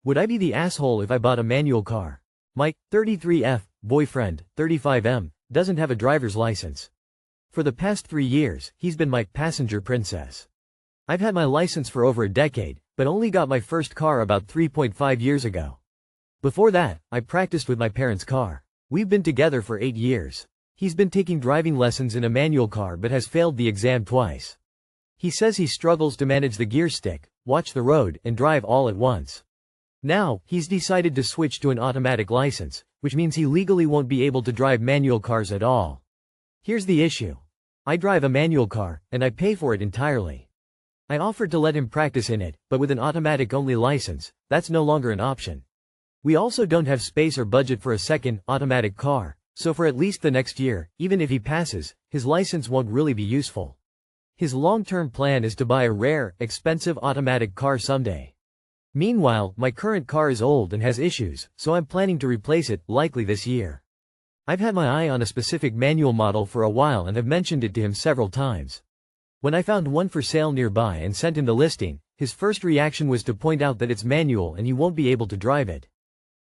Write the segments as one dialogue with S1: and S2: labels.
S1: Would I be the asshole if I bought a manual car? My 33F boyfriend, 35M, doesn't have a driver's license. For the past 3 years, he's been my passenger princess. I've had my license for over a decade, but only got my first car about 3.5 years ago. Before that, I practiced with my parents' car. We've been together for 8 years. He's been taking driving lessons in a manual car but has failed the exam twice. He says he struggles to manage the gear stick, watch the road, and drive all at once. Now, he's decided to switch to an automatic license, which means he legally won't be able to drive manual cars at all. Here's the issue. I drive a manual car, and I pay for it entirely. I offered to let him practice in it, but with an automatic-only license, that's no longer an option. We also don't have space or budget for a second, automatic car, so for at least the next year, even if he passes, his license won't really be useful. His long-term plan is to buy a rare, expensive automatic car someday. Meanwhile, my current car is old and has issues, so I'm planning to replace it, likely this year. I've had my eye on a specific manual model for a while and have mentioned it to him several times. When I found one for sale nearby and sent him the listing, his first reaction was to point out that it's manual and he won't be able to drive it.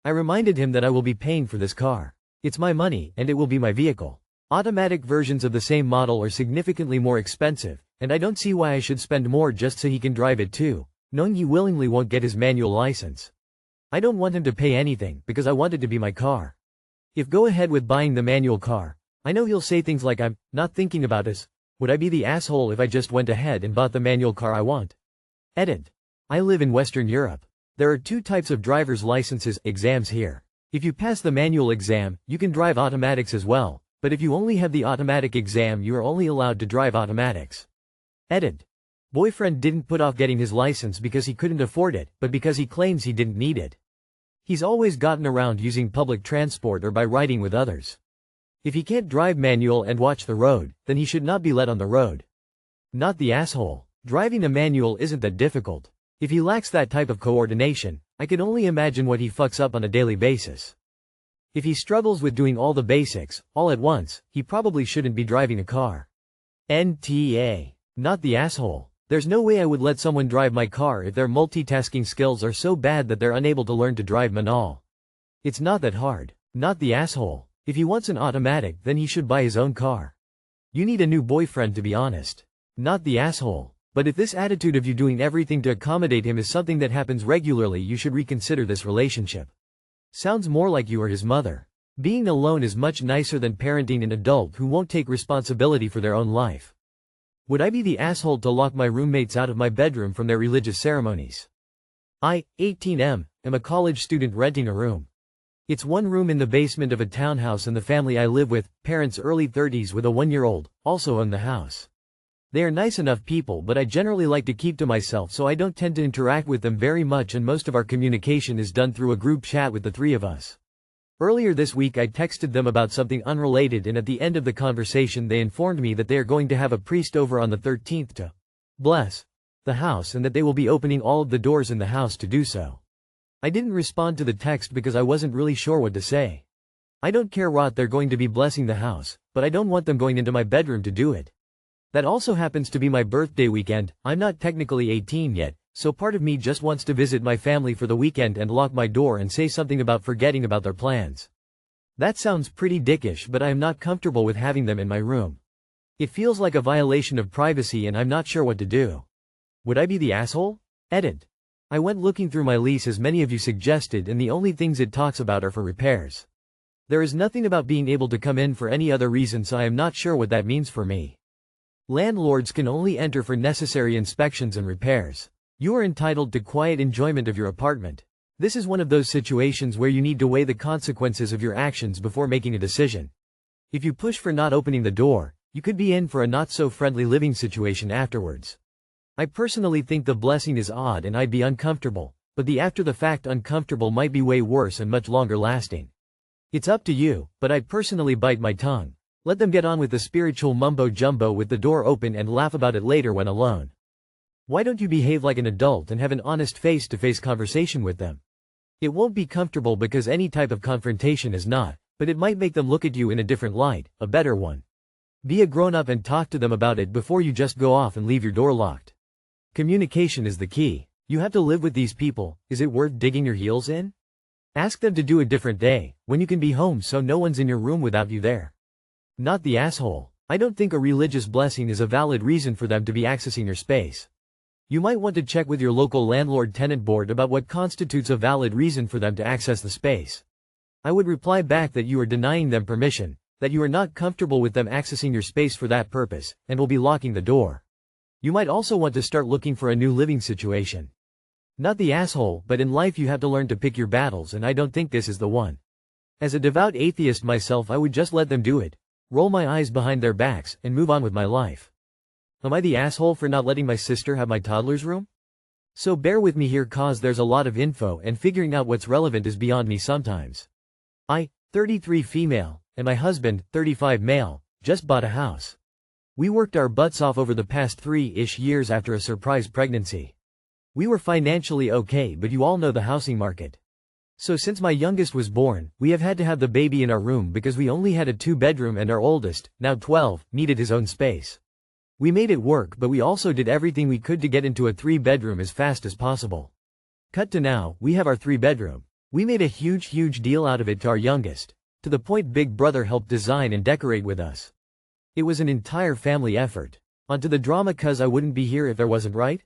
S1: I reminded him that I will be paying for this car. It's my money, and it will be my vehicle. Automatic versions of the same model are significantly more expensive, and I don't see why I should spend more just so he can drive it too, knowing he willingly won't get his manual license. I don't want him to pay anything because I want it to be my car. If go ahead with buying the manual car, I know he'll say things like I'm not thinking about us. Would I be the asshole if I just went ahead and bought the manual car I want? Edit. I live in Western Europe. There are 2 types of driver's licenses exams here. If you pass the manual exam, you can drive automatics as well, but if you only have the automatic exam, you are only allowed to drive automatics. Edit. Boyfriend didn't put off getting his license because he couldn't afford it, but because he claims he didn't need it. He's always gotten around using public transport or by riding with others. If he can't drive manual and watch the road, then he should not be let on the road. Not the asshole. Driving a manual isn't that difficult. If he lacks that type of coordination, I can only imagine what he fucks up on a daily basis. If he struggles with doing all the basics, all at once, he probably shouldn't be driving a car. NTA. Not the asshole. There's no way I would let someone drive my car if their multitasking skills are so bad that they're unable to learn to drive manual. It's not that hard. Not the asshole. If he wants an automatic, then he should buy his own car. You need a new boyfriend, to be honest. Not the asshole. But if this attitude of you doing everything to accommodate him is something that happens regularly, you should reconsider this relationship. Sounds more like you are his mother. Being alone is much nicer than parenting an adult who won't take responsibility for their own life. Would I be the asshole to lock my roommates out of my bedroom from their religious ceremonies? I, 18M, am a college student renting a room. It's one room in the basement of a townhouse, and the family I live with, parents early 30s with a 1-year-old, also own the house. They are nice enough people, but I generally like to keep to myself, so I don't tend to interact with them very much, and most of our communication is done through a group chat with the 3 of us. Earlier this week I texted them about something unrelated, and at the end of the conversation they informed me that they are going to have a priest over on the 13th to bless the house, and that they will be opening all of the doors in the house to do so. I didn't respond to the text because I wasn't really sure what to say. I don't care what they're going to be blessing the house, but I don't want them going into my bedroom to do it. That also happens to be my birthday weekend. I'm not technically 18 yet, so part of me just wants to visit my family for the weekend and lock my door and say something about forgetting about their plans. That sounds pretty dickish, but I am not comfortable with having them in my room. It feels like a violation of privacy and I'm not sure what to do. Would I be the asshole? Edit. I went looking through my lease as many of you suggested, and the only things it talks about are for repairs. There is nothing about being able to come in for any other reason, so I am not sure what that means for me. Landlords can only enter for necessary inspections and repairs. You are entitled to quiet enjoyment of your apartment. This is one of those situations where you need to weigh the consequences of your actions before making a decision. If you push for not opening the door, you could be in for a not-so-friendly living situation afterwards. I personally think the blessing is odd and I'd be uncomfortable, but the after-the-fact uncomfortable might be way worse and much longer lasting. It's up to you, but I'd personally bite my tongue. Let them get on with the spiritual mumbo-jumbo with the door open and laugh about it later when alone. Why don't you behave like an adult and have an honest face-to-face conversation with them? It won't be comfortable because any type of confrontation is not, but it might make them look at you in a different light, a better one. Be a grown-up and talk to them about it before you just go off and leave your door locked. Communication is the key. You have to live with these people, is it worth digging your heels in? Ask them to do a different day, when you can be home so no one's in your room without you there. Not the asshole. I don't think a religious blessing is a valid reason for them to be accessing your space. You might want to check with your local landlord-tenant board about what constitutes a valid reason for them to access the space. I would reply back that you are denying them permission, that you are not comfortable with them accessing your space for that purpose, and will be locking the door. You might also want to start looking for a new living situation. Not the asshole, but in life you have to learn to pick your battles, and I don't think this is the one. As a devout atheist myself, I would just let them do it, roll my eyes behind their backs, and move on with my life. Am I the asshole for not letting my sister have my toddler's room? So bear with me here cause there's a lot of info and figuring out what's relevant is beyond me sometimes. I, 33 female, and my husband, 35 male, just bought a house. We worked our butts off over the past 3-ish years after a surprise pregnancy. We were financially okay, but you all know the housing market. So since my youngest was born, we have had to have the baby in our room because we only had a 2-bedroom and our oldest, now 12, needed his own space. We made it work, but we also did everything we could to get into a 3-bedroom as fast as possible. Cut to now, we have our 3-bedroom. We made a huge deal out of it to our youngest, to the point Big Brother helped design and decorate with us. It was an entire family effort. Onto the drama cause I wouldn't be here if there wasn't, right?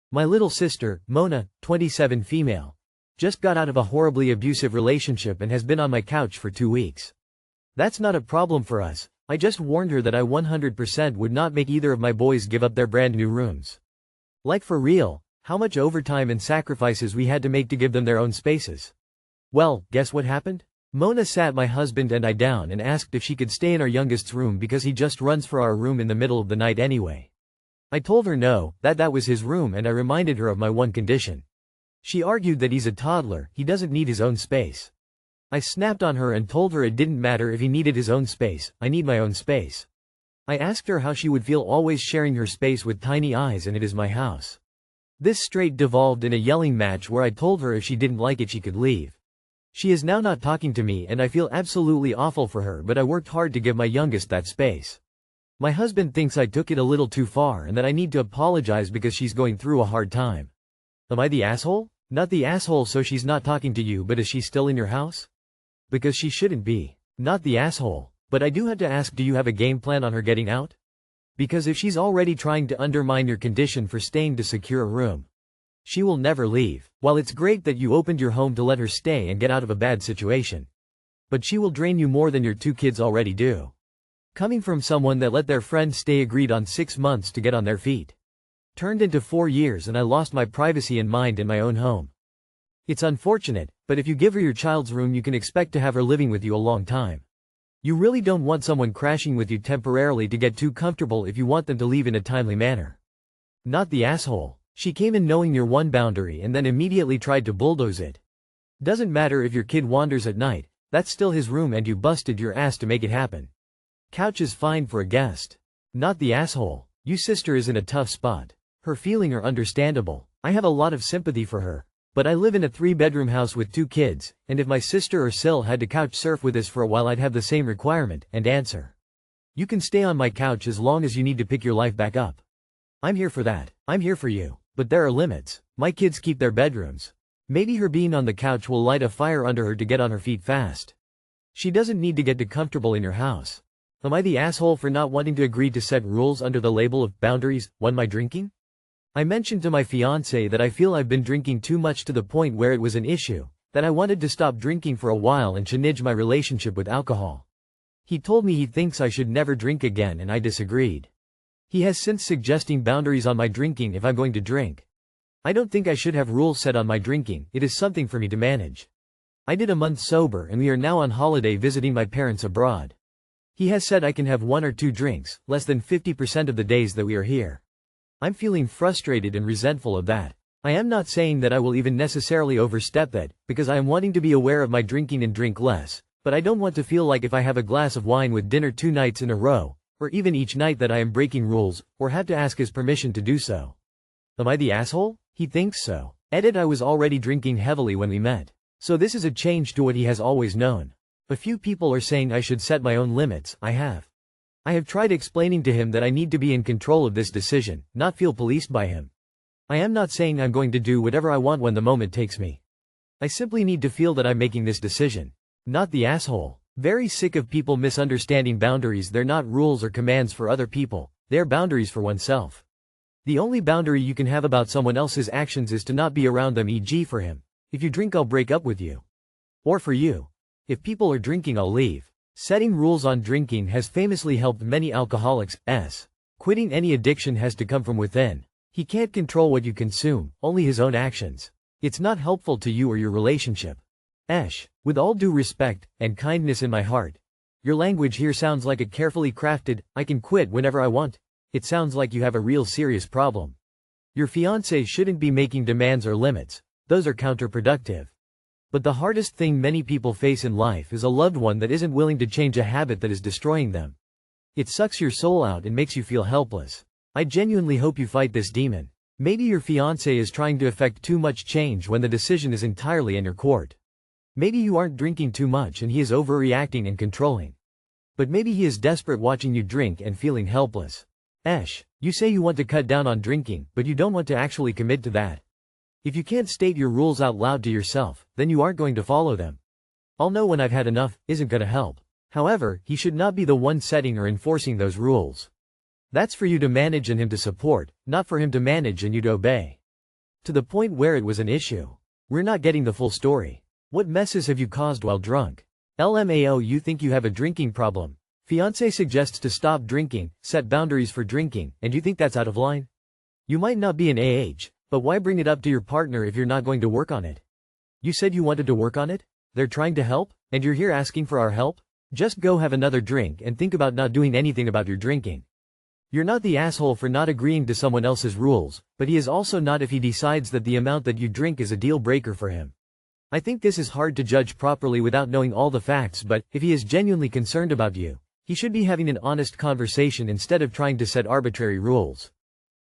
S1: My little sister, Mona, 27 female, just got out of a horribly abusive relationship and has been on my couch for 2 weeks. That's not a problem for us. I just warned her that I 100% would not make either of my boys give up their brand new rooms. Like for real, how much overtime and sacrifices we had to make to give them their own spaces. Well, guess what happened? Mona sat my husband and I down and asked if she could stay in our youngest's room because he just runs for our room in the middle of the night anyway. I told her no, that was his room, and I reminded her of my one condition. She argued that he's a toddler, he doesn't need his own space. I snapped on her and told her it didn't matter if he needed his own space, I need my own space. I asked her how she would feel always sharing her space with tiny eyes, and it is my house. This straight devolved in a yelling match where I told her if she didn't like it she could leave. She is now not talking to me and I feel absolutely awful for her, but I worked hard to give my youngest that space. My husband thinks I took it a little too far and that I need to apologize because she's going through a hard time. Am I the asshole? Not the asshole, so she's not talking to you, but is she still in your house? Because she shouldn't be. Not the asshole. But I do have to ask, do you have a game plan on her getting out? Because if she's already trying to undermine your condition for staying to secure a room, she will never leave. While it's great that you opened your home to let her stay and get out of a bad situation, but she will drain you more than your 2 kids already do. Coming from someone that let their friend stay, agreed on 6 months to get on their feet, turned into 4 years, and I lost my privacy and mind in my own home. It's unfortunate, but if you give her your child's room you can expect to have her living with you a long time. You really don't want someone crashing with you temporarily to get too comfortable if you want them to leave in a timely manner. Not the asshole. She came in knowing your one boundary and then immediately tried to bulldoze it. Doesn't matter if your kid wanders at night, that's still his room and you busted your ass to make it happen. Couch is fine for a guest. Not the asshole. You sister is in a tough spot. Her feelings are understandable. I have a lot of sympathy for her. But I live in a 3-bedroom house with 2 kids, and if my sister or Sil had to couch surf with us for a while I'd have the same requirement and answer. You can stay on my couch as long as you need to pick your life back up. I'm here for that. I'm here for you. But there are limits. My kids keep their bedrooms. Maybe her being on the couch will light a fire under her to get on her feet fast. She doesn't need to get too comfortable in your house. Am I the asshole for not wanting to agree to set rules under the label of boundaries? 1. My drinking? I mentioned to my fiancé that I feel I've been drinking too much to the point where it was an issue, that I wanted to stop drinking for a while and change my relationship with alcohol. He told me he thinks I should never drink again and I disagreed. He has since suggesting boundaries on my drinking if I'm going to drink. I don't think I should have rules set on my drinking, it is something for me to manage. I did a month sober and we are now on holiday visiting my parents abroad. He has said I can have 1 or 2 drinks, less than 50% of the days that we are here. I'm feeling frustrated and resentful of that. I am not saying that I will even necessarily overstep that, because I am wanting to be aware of my drinking and drink less, but I don't want to feel like if I have a glass of wine with dinner 2 nights in a row, or even each night, that I am breaking rules, or have to ask his permission to do so. Am I the asshole? He thinks so. I was already drinking heavily when we met. So this is a change to what he has always known. A few people are saying I should set my own limits. I have tried explaining to him that I need to be in control of this decision, not feel policed by him. I am not saying I'm going to do whatever I want when the moment takes me. I simply need to feel that I'm making this decision. Not the asshole. Very sick of people misunderstanding boundaries. They're not rules or commands for other people, they're boundaries for oneself. The only boundary you can have about someone else's actions is to not be around them, e.g. for him. If you drink, I'll break up with you. Or for you. If people are drinking, I'll leave. Setting rules on drinking has famously helped many alcoholics. Quitting any addiction has to come from within. He can't control what you consume, only his own actions. It's not helpful to you or your relationship. With all due respect, and kindness in my heart. Your language here sounds like a carefully crafted, I can quit whenever I want. It sounds like you have a real serious problem. Your fiancé shouldn't be making demands or limits. Those are counterproductive. But the hardest thing many people face in life is a loved one that isn't willing to change a habit that is destroying them. It sucks your soul out and makes you feel helpless. I genuinely hope you fight this demon. Maybe your fiancé is trying to effect too much change when the decision is entirely in your court. Maybe you aren't drinking too much and he is overreacting and controlling. But maybe he is desperate watching you drink and feeling helpless. You say you want to cut down on drinking, but you don't want to actually commit to that. If you can't state your rules out loud to yourself, then you aren't going to follow them. I'll know when I've had enough isn't gonna help. However, he should not be the one setting or enforcing those rules. That's for you to manage and him to support, not for him to manage and you to obey. To the point where it was an issue. We're not getting the full story. What messes have you caused while drunk? LMAO, you think you have a drinking problem. Fiancé suggests to stop drinking, set boundaries for drinking, and you think that's out of line? You might not be an AH, but why bring it up to your partner if you're not going to work on it? You said you wanted to work on it? They're trying to help, and you're here asking for our help? Just go have another drink and think about not doing anything about your drinking. You're not the asshole for not agreeing to someone else's rules, but he is also not if he decides that the amount that you drink is a deal breaker for him. I think this is hard to judge properly without knowing all the facts, but if he is genuinely concerned about you, he should be having an honest conversation instead of trying to set arbitrary rules.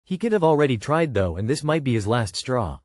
S1: He could have already tried though, and this might be his last straw.